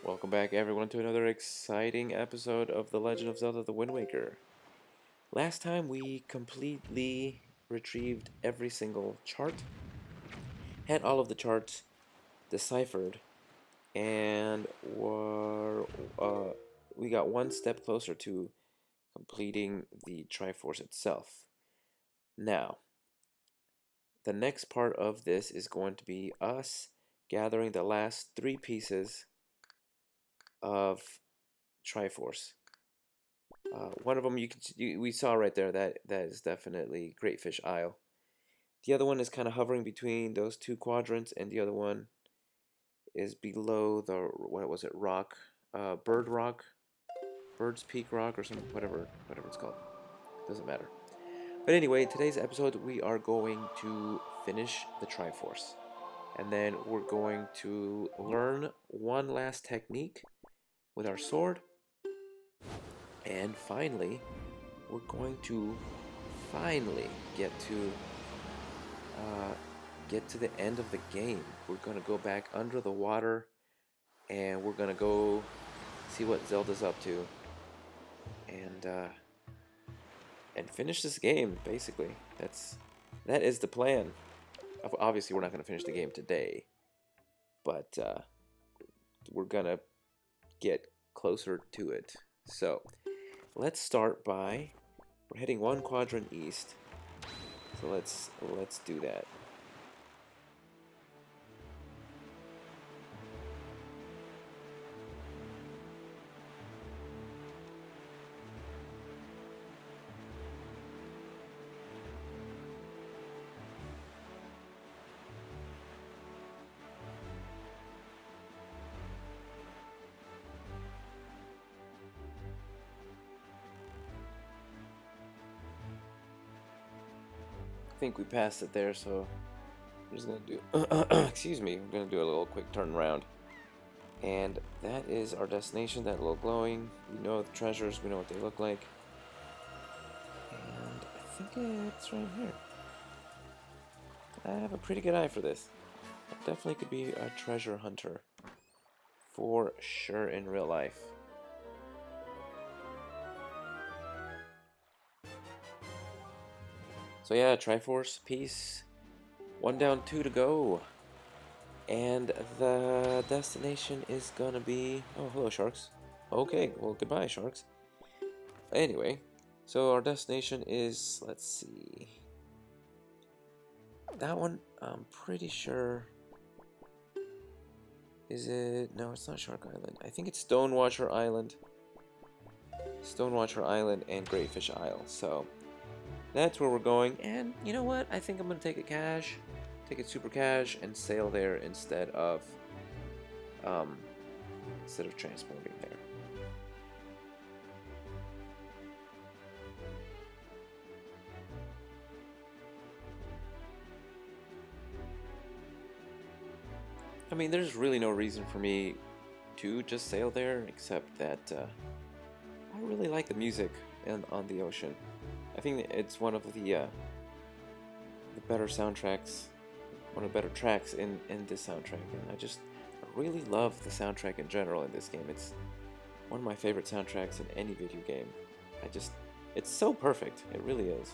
Welcome back, everyone, to another exciting episode of The Legend of Zelda: The Wind Waker. Last time we completely retrieved every single chart, had all of the charts deciphered, and we got one step closer to completing the Triforce itself. Now, the next part of this is going to be us gathering the last three pieces of Triforce. One of them we saw right there, that is definitely Great Fish Isle. The other one is kind of hovering between those two quadrants, and the other one is below the, what was it, rock, Bird Rock, Bird's Peak Rock, or some whatever it's called. Doesn't matter. But anyway, today's episode we are going to finish the Triforce, and then we're going to learn one last technique with our sword, and finally we're going to finally uh, get to the end of the game. We're gonna go back under the water, and we're gonna go see what Zelda's up to, and uh, and finish this game. Basically, that is the plan. Obviously, we're not gonna finish the game today, but we're gonna get closer to it. So let's start by we're heading one quadrant east. So let's do that. I think we passed it there, so I'm just gonna do excuse me, I'm gonna do a little quick turn around. And that is our destination, that little glowing. We know the treasures, we know what they look like. And I think it's right here. I have a pretty good eye for this. I definitely could be a treasure hunter. For sure in real life. So yeah, Triforce piece. One down, two to go. And the destination is gonna be... Oh, hello, sharks. Okay, well, goodbye, sharks. Anyway, so our destination is... Let's see... That one, I'm pretty sure... Is it... No, it's not Shark Island. I think it's Stonewatcher Island. Stonewatcher Island and Great Fish Isle. So, that's where we're going. And you know what? I think I'm going to take it cash. Take it super cash and sail there um, instead of transporting there. I mean, there's really no reason for me to just sail there, except that I really like the music on the ocean. I think it's one of the better soundtracks, one of the better tracks in this soundtrack, and I really love the soundtrack in general in this game. It's one of my favorite soundtracks in any video game. It's so perfect. It really is.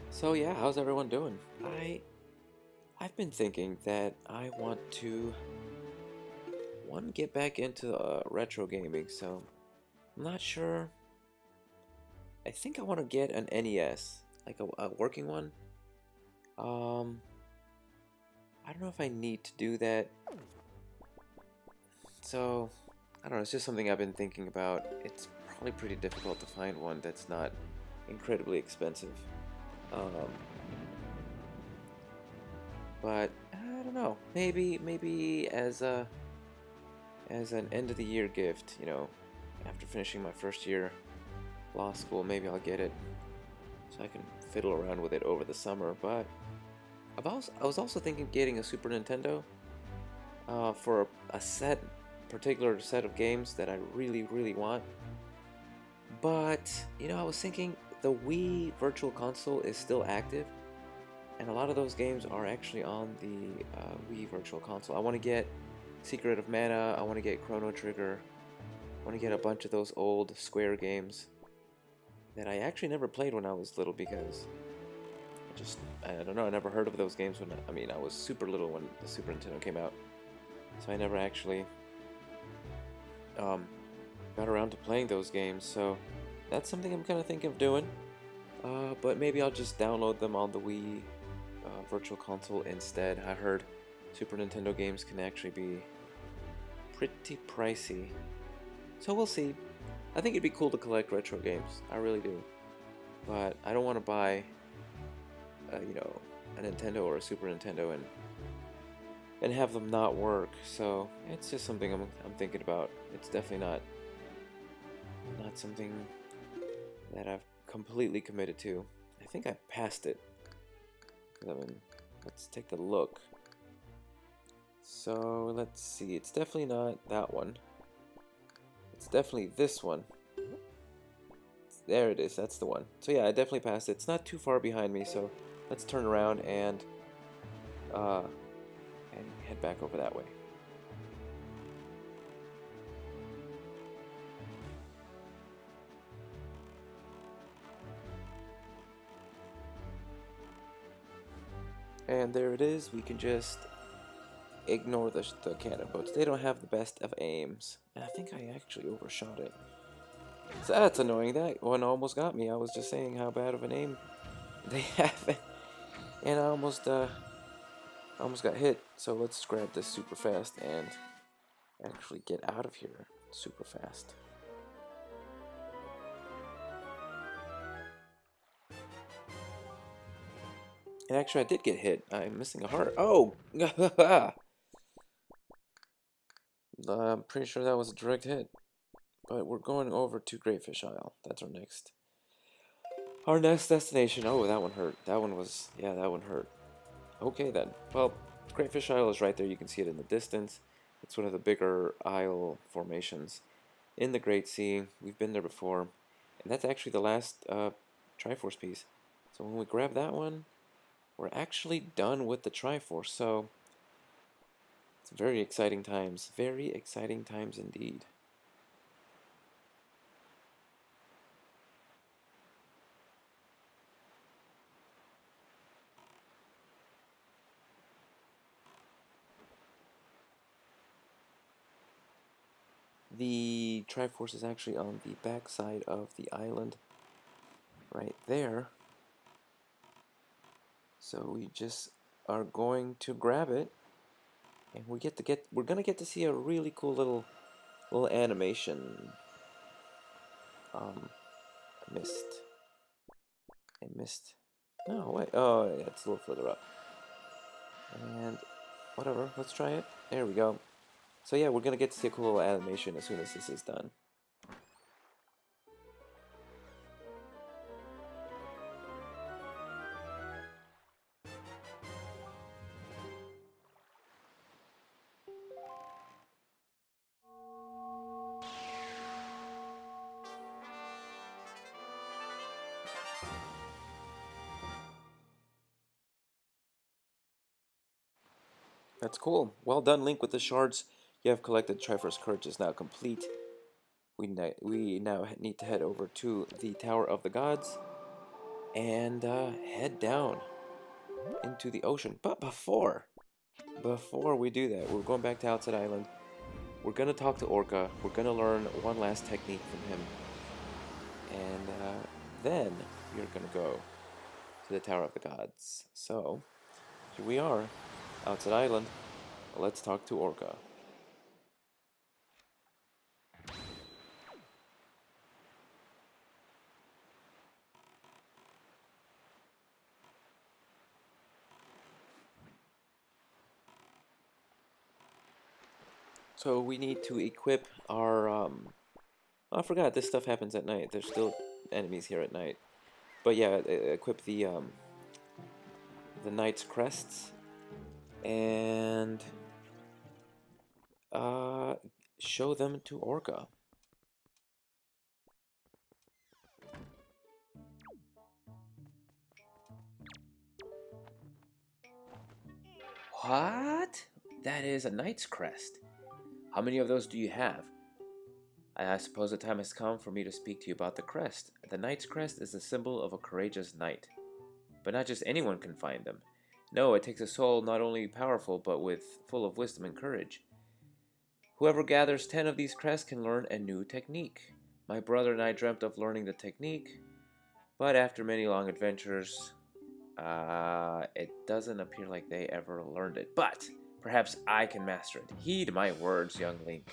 So yeah, how's everyone doing? I've been thinking that I want to get back into retro gaming, so I'm not sure. I think I want to get an NES, like a working one. Um, I don't know if I need to do that. So, I don't know, it's just something I've been thinking about. It's probably pretty difficult to find one that's not incredibly expensive. Um, but I don't know. Maybe as an end of the year gift, after finishing my first year law school, maybe I'll get it so I can fiddle around with it over the summer. But I was also thinking of getting a Super Nintendo for a particular set of games that I really want. But, you know, I was thinking the Wii Virtual Console is still active, and a lot of those games are actually on the Wii Virtual Console. I want to get Secret of Mana, I want to get Chrono Trigger, I want to get a bunch of those old Square games that I actually never played when I was little because I don't know, I never heard of those games when, I mean, I was super little when the Super Nintendo came out. So I never actually um, got around to playing those games. So that's something I'm kind of thinking of doing. But maybe I'll just download them on the Wii Virtual Console instead. I heard Super Nintendo games can actually be pretty pricey. So we'll see. I think it'd be cool to collect retro games. I really do. But I don't want to buy, you know, a Nintendo or a Super Nintendo and have them not work. So it's just something I'm thinking about. It's definitely not something that I've completely committed to. I think I passed it. I mean, let's take a look. So let's see. It's definitely not that one. It's definitely this one. There it is. That's the one. So yeah, I definitely passed it. It's not too far behind me. So let's turn around and head back over that way. And there it is. We can just ignore the cannon boats. They don't have the best of aims. And I think I actually overshot it. So that's annoying. That one almost got me. I was just saying how bad of an aim they have. And I almost got hit. So let's grab this super fast and actually get out of here super fast. And actually I did get hit. I'm missing a heart. Oh! I'm pretty sure that was a direct hit. But we're going over to Greatfish Isle. That's our next destination. Oh, that one hurt. That one was, yeah, that one hurt. Okay then. Well, Greatfish Isle is right there. You can see it in the distance. It's one of the bigger isle formations in the Great Sea. We've been there before. And that's actually the last Triforce piece. So when we grab that one, we're actually done with the Triforce. So it's very exciting times. Very exciting times indeed. The Triforce is actually on the back side of the island, right there. So we just are going to grab it, and we're gonna get to see a really cool little animation. I missed. I missed. No, wait. Oh, yeah, it's a little further up. And whatever. Let's try it. There we go. So yeah, we're gonna get to see a cool little animation as soon as this is done. That's cool. Well done, Link. With the shards you have collected, Triforce Courage is now complete. We now need to head over to the Tower of the Gods and head down into the ocean. But before we do that, we're going back to Outside Island. We're gonna talk to Orca. We're gonna learn one last technique from him, and then we're gonna go to the Tower of the Gods. So here we are, Outside Island. Let's talk to Orca. So we need to equip our oh, I forgot this stuff happens at night. There's still enemies here at night. But yeah, equip the knight's crests and uh show them to Orca. What? That is a knight's crest. How many of those do you have? I suppose the time has come for me to speak to you about the crest. The knight's crest is the symbol of a courageous knight. But not just anyone can find them. No, it takes a soul not only powerful, but full of wisdom and courage. Whoever gathers 10 of these crests can learn a new technique. My brother and I dreamt of learning the technique, but after many long adventures, it doesn't appear like they ever learned it. But perhaps I can master it. Heed my words, young Link.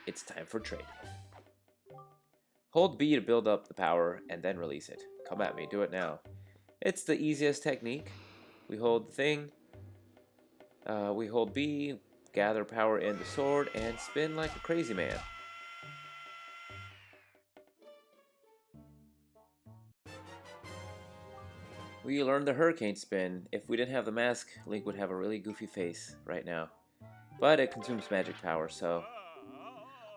It's time for trade. Hold B to build up the power, and then release it. Come at me, do it now. It's the easiest technique. We hold the thing, we hold B, gather power in the sword, and spin like a crazy man. We learned the hurricane spin. If we didn't have the mask, Link would have a really goofy face right now. But it consumes magic power, so...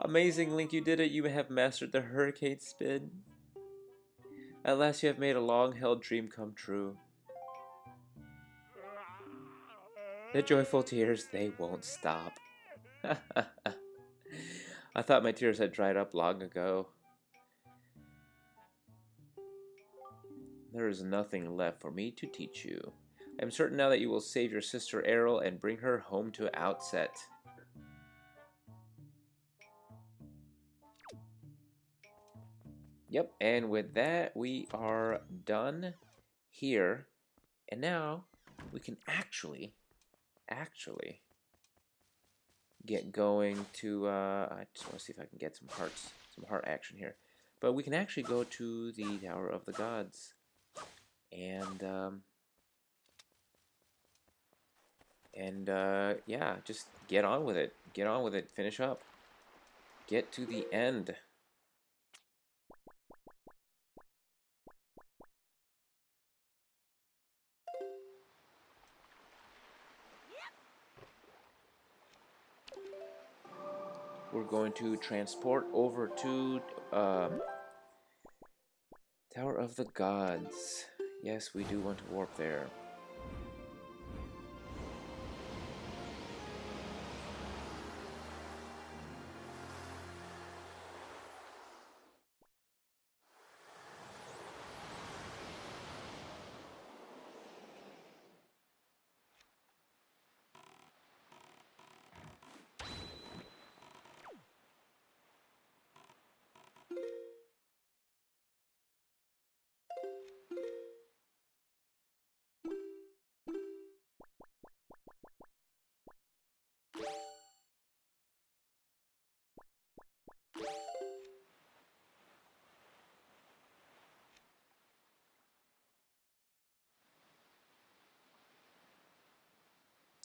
Amazing, Link, you did it. You have mastered the hurricane spin. At last you have made a long-held dream come true. The joyful tears, they won't stop. I thought my tears had dried up long ago. There is nothing left for me to teach you. I am certain now that you will save your sister Errol and bring her home to Outset. Yep, and with that, we are done here. And now, we can actually get going to, I just want to see if I can get some heart action here. But we can actually go to the Tower of the Gods. Yeah, just get on with it. Get on with it. Finish up. Get to the end. We're going to transport over to Tower of the Gods. Yes, we do want to warp there.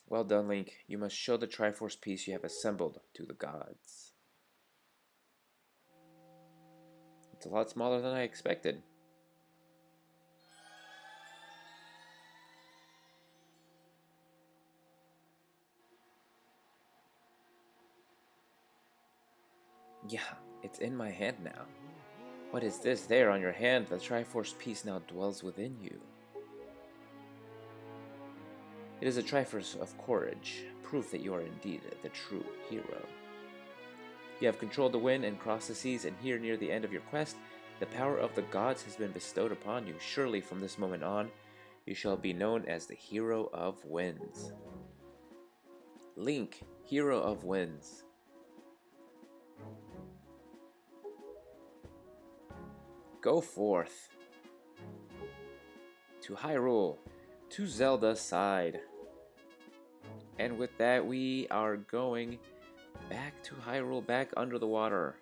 Well done, Link. You must show the Triforce piece you have assembled to the gods. It's a lot smaller than I expected. Yeah, it's in my hand now. What is this there on your hand? The Triforce piece now dwells within you. It is a Triforce of courage, proof that you are indeed the true hero. You have controlled the wind and crossed the seas, and here near the end of your quest, the power of the gods has been bestowed upon you. Surely from this moment on, you shall be known as the Hero of Winds. Link, Hero of Winds. Go forth to Hyrule, to Zelda's side. And with that, we are going back to Hyrule, back under the water.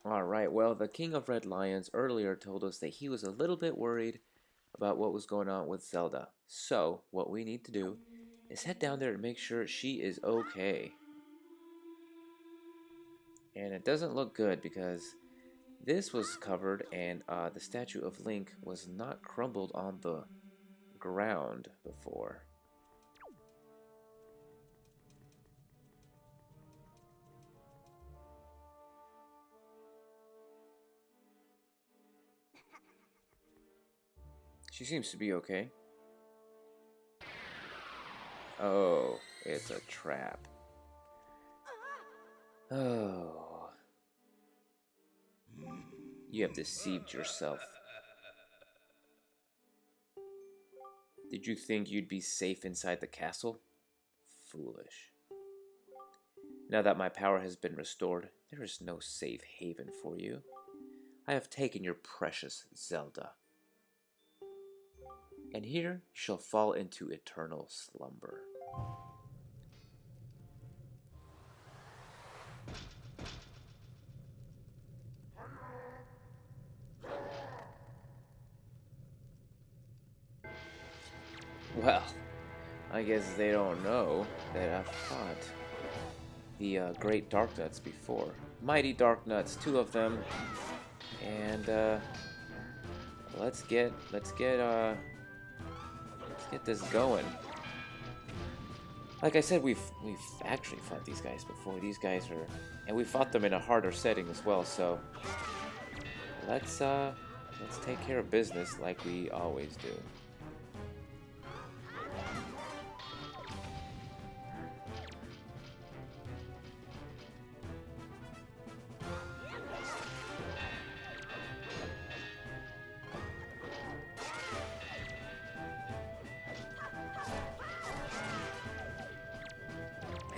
Alright, well, the King of Red Lions earlier told us that he was a little bit worried about what was going on with Zelda. So, what we need to do is head down there and make sure she is okay. And it doesn't look good because This was covered, and the statue of Link was not crumbled on the ground before. She seems to be okay. Oh, it's a trap. Oh. You have deceived yourself. Did you think you'd be safe inside the castle? Foolish. Now that my power has been restored, there is no safe haven for you. I have taken your precious Zelda, and here you shall fall into eternal slumber. Well, I guess they don't know that I've fought the great Dark Nuts before. Mighty Dark Nuts, two of them, and let's get this going. Like I said, we've actually fought these guys before. These guys are, and we fought them in a harder setting as well. So let's take care of business like we always do.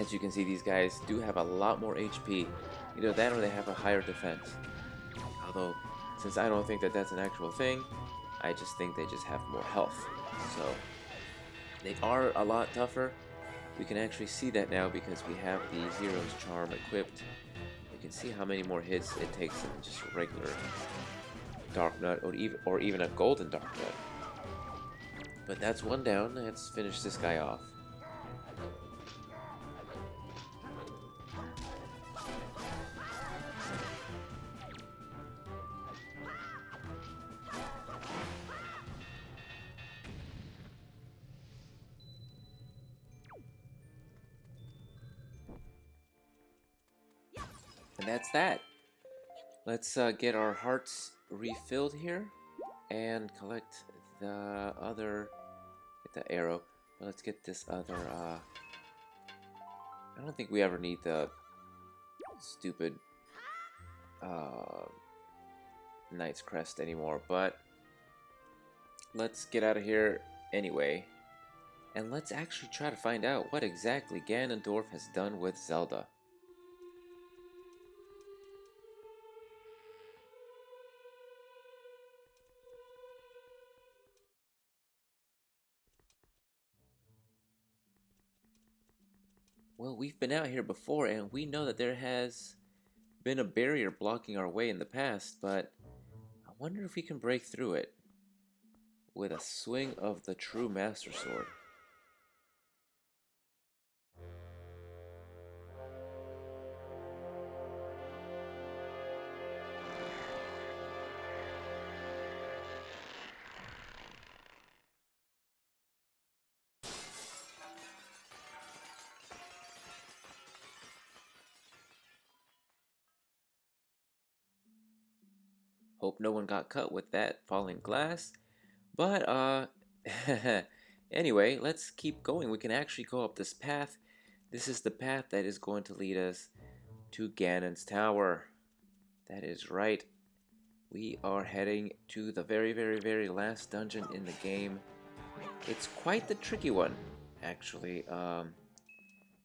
As you can see, these guys do have a lot more HP. Either that or they have a higher defense. Although, since I don't think that that's an actual thing, I just think they just have more health. So, they are a lot tougher. We can actually see that now because we have the Zero's Charm equipped. You can see how many more hits it takes than just a regular Dark Nut or even a Golden Dark Nut. But that's one down. Let's finish this guy off. And that's that. Let's get our hearts refilled here and collect the other, get the arrow. But let's get this other, I don't think we ever need the stupid Knight's Crest anymore, but let's get out of here anyway. And let's actually try to find out what exactly Ganondorf has done with Zelda. Well, we've been out here before, and we know that there has been a barrier blocking our way in the past, but I wonder if we can break through it with a swing of the true Master Sword. Hope no one got cut with that falling glass. But, anyway, let's keep going. We can actually go up this path. This is the path that is going to lead us to Ganon's Tower. That is right. We are heading to the very last dungeon in the game. It's quite the tricky one, actually.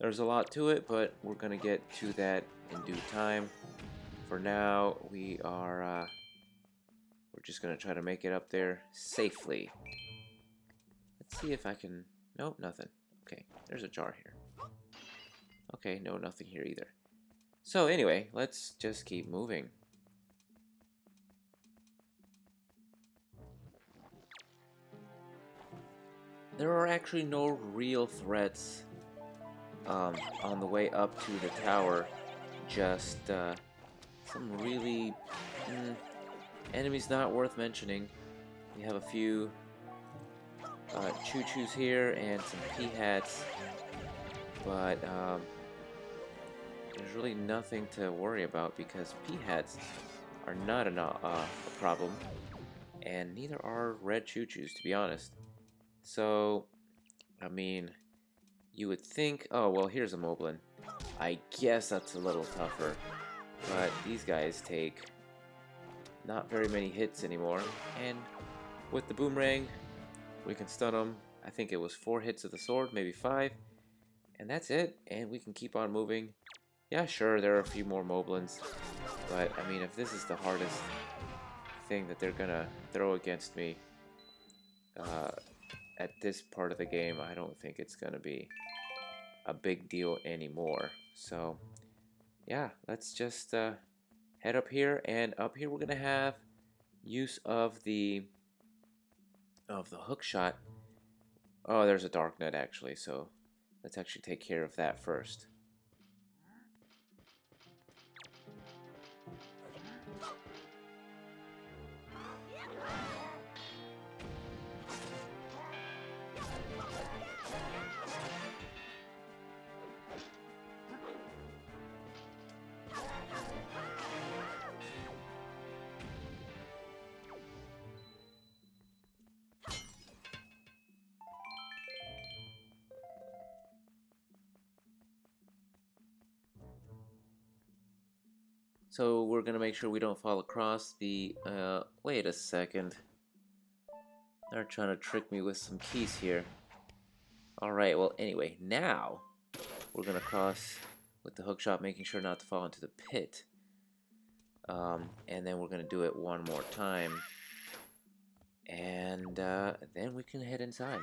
There's a lot to it, but we're going to get to that in due time. For now, we're just going to try to make it up there safely. Let's see if I can... Nope, nothing. Okay, there's a jar here. Okay, no, nothing here either. So anyway, let's just keep moving. There are actually no real threats on the way up to the tower. Just some really enemies not worth mentioning. We have a few choo-choos here and some P-hats, but there's really nothing to worry about because P-hats are not a problem, and neither are red choo-choos, to be honest. So, I mean, you would think, oh, well, here's a Moblin. I guess that's a little tougher, but these guys take not very many hits anymore, and with the boomerang, we can stun them. I think it was 4 hits of the sword, maybe 5, and that's it, and we can keep on moving. Yeah, sure, there are a few more Moblins, but I mean, if this is the hardest thing that they're gonna throw against me at this part of the game, I don't think it's gonna be a big deal anymore. So yeah, let's just head up here, and up here we're gonna have use of the hook shot. Oh, there's a dark net actually, so let's actually take care of that first. So we're gonna make sure we don't fall across the, wait a second. They're trying to trick me with some keys here. Alright, well anyway, now we're gonna cross with the hook shot, making sure not to fall into the pit. And then we're gonna do it one more time. And then we can head inside.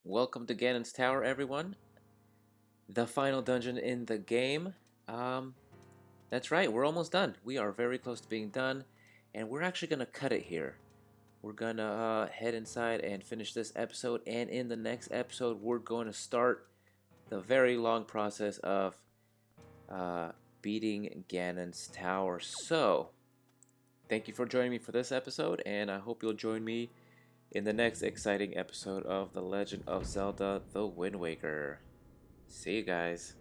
Welcome to Ganon's Tower, everyone. The final dungeon in the game. That's right, we're almost done. We are very close to being done, and we're actually gonna cut it here. We're gonna head inside and finish this episode, and in the next episode, we're going to start the very long process of beating Ganon's Tower. So, thank you for joining me for this episode, and I hope you'll join me in the next exciting episode of The Legend of Zelda: The Wind Waker. See you guys.